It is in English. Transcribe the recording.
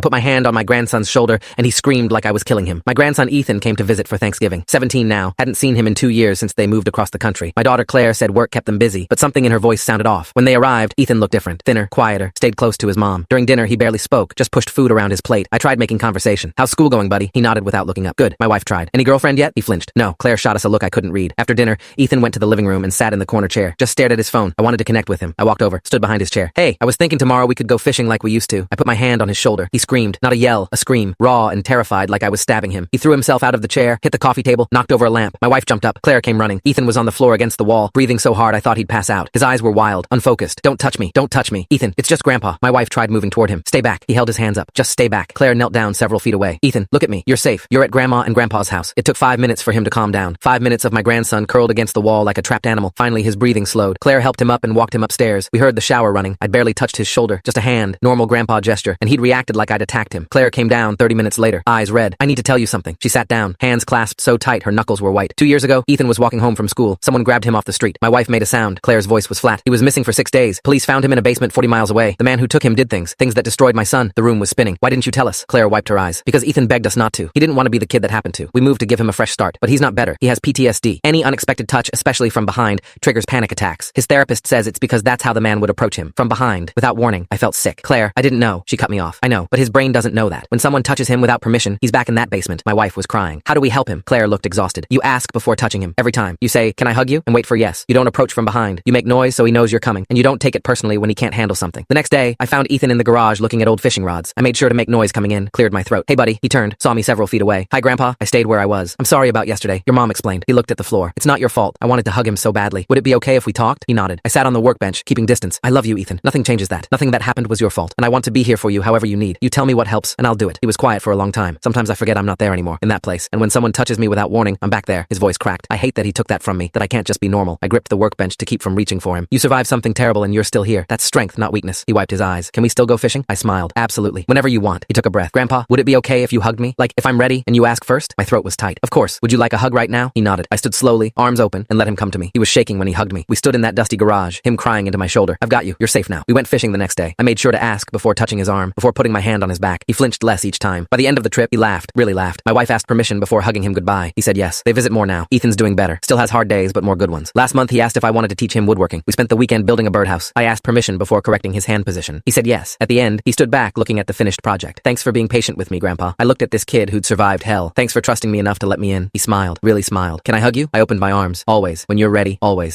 put my hand on my grandson's shoulder, and he screamed like I was killing him. My grandson Ethan came to visit for Thanksgiving. 17 now. Hadn't seen him in 2 years since they moved across the country. My daughter Claire said work kept them busy, but something in her voice sounded off. When they arrived, Ethan looked different. Thinner, quieter, stayed close to his mom. During dinner, he barely spoke, just pushed food around his plate. I tried making conversation. How's school going, buddy? He nodded without looking up. Good. My wife tried. Any girlfriend yet? He flinched. No. Claire shot us a look I couldn't read. After dinner, Ethan went to the living room and sat in the corner chair. Just stared at his phone. I wanted to connect with him. I walked over, stood behind his chair. Hey, I was thinking tomorrow we could go fishing like we used to. I put my hand on his shoulder. He screamed. Not a yell, a scream. Raw and terrified like I was stabbing him. He threw himself out of the chair, hit the coffee table, knocked over a lamp. My wife jumped up. Claire came running. Ethan was on the floor against the wall, breathing so hard I thought he'd pass out. His eyes were wild, unfocused. Don't touch me. Don't touch me. Ethan, it's just Grandpa. My wife tried moving toward him. Stay back. He held his hands up. Just stay back. Claire knelt down several feet away. Ethan, look at me. You're safe. You're at Grandma and Grandpa's house. It took 5 minutes for him to calm down. 5 minutes of my grandson curled against the wall like a trapped animal. Finally, his breathing slowed. Claire helped him up and walked him upstairs. We heard the shower running. I'd barely touched his shoulder. Just a hand. Normal Grandpa gesture. And he'd reacted like I'd attacked him. Claire came down 30 minutes later. Eyes red. I need to tell you something. She sat down. Hands clasped so tight her knuckles were white. 2 years ago, Ethan was walking home from school. Someone grabbed him off the street. My wife made a sound. Claire's voice was flat. He was missing for 6 days. Police found him in a basement 40 miles away. The man who took him did things that destroyed my son. The room was spinning. Why didn't you tell us? Claire wiped her eyes. Because Ethan begged us not to. He didn't want to be the kid that happened to. We moved to give him a fresh start. But he's not better. He has PTSD. Any unexpected touch, especially from behind, triggers panic attacks. His therapist says it's because that's how the man would approach him. From behind. Without warning. I felt sick. Claire, I didn't know. She cut me off. I know. But his brain doesn't know that. When someone touches him without permission, he's back in that basement. My wife was crying. How do we help him? Claire looked exhausted. You ask before touching him. Every time. You say, can I hug you? And wait for yes. You don't approach from behind. You make noise so he knows you're coming. And you don't take it personally when he can't handle something. The next day, I found Ethan in the garage looking at old fishing rods. I made sure to make noise coming in, cleared my throat. Hey buddy, he turned, saw me several feet away. Hi Grandpa, I stayed where I was. I'm sorry about yesterday. Your mom explained. He looked at the floor. It's not your fault. I wanted to hug him so badly. Would it be okay if we talked? He nodded. I sat on the workbench, keeping distance. I love you, Ethan. Nothing changes that. Nothing that happened was your fault. And I want to be here for you however you need. You tell me what helps, and I'll do it. He was quiet for a long time. Sometimes I forget I'm not there anymore, in that place. And when someone touches me without warning, I'm back there. His voice cracked. I hate that he took that from me, that I can't just be normal. I gripped the workbench to keep from reaching for him. You survived something terrible and you're still here. That's strength, not weakness. He wiped his eyes. Can we still go fishing? I smiled. Absolutely. Whenever you want. He took a breath. Grandpa, would it be okay if you hugged me? Like, if I'm ready and you ask first? My throat was tight. Of course. Would you like a hug right now? He nodded. I stood slowly, arms open, and let him come to me. He was shaking when he hugged me. We stood in that dusty garage, him crying into my shoulder. I've got you. You're safe now. We went fishing the next day. I made sure to ask before touching his arm, before putting my hand on his back. He flinched less each time. By the end of the trip, he laughed, really laughed. My wife asked permission before hugging him goodbye. He said yes. They visit more now. Ethan's doing better. Still has hard days, but more good ones. Last month, he asked if I wanted to teach him woodworking. We spent the weekend building a birdhouse. I asked permission before correcting his hand position. He said yes. At the end, he stood back looking at the finished project. Thanks for being patient with me, Grandpa. I looked at this kid who'd survived hell. Thanks for trusting me enough to let me in. He smiled, really smiled. Can I hug you? I opened my arms. Always. When you're ready, always.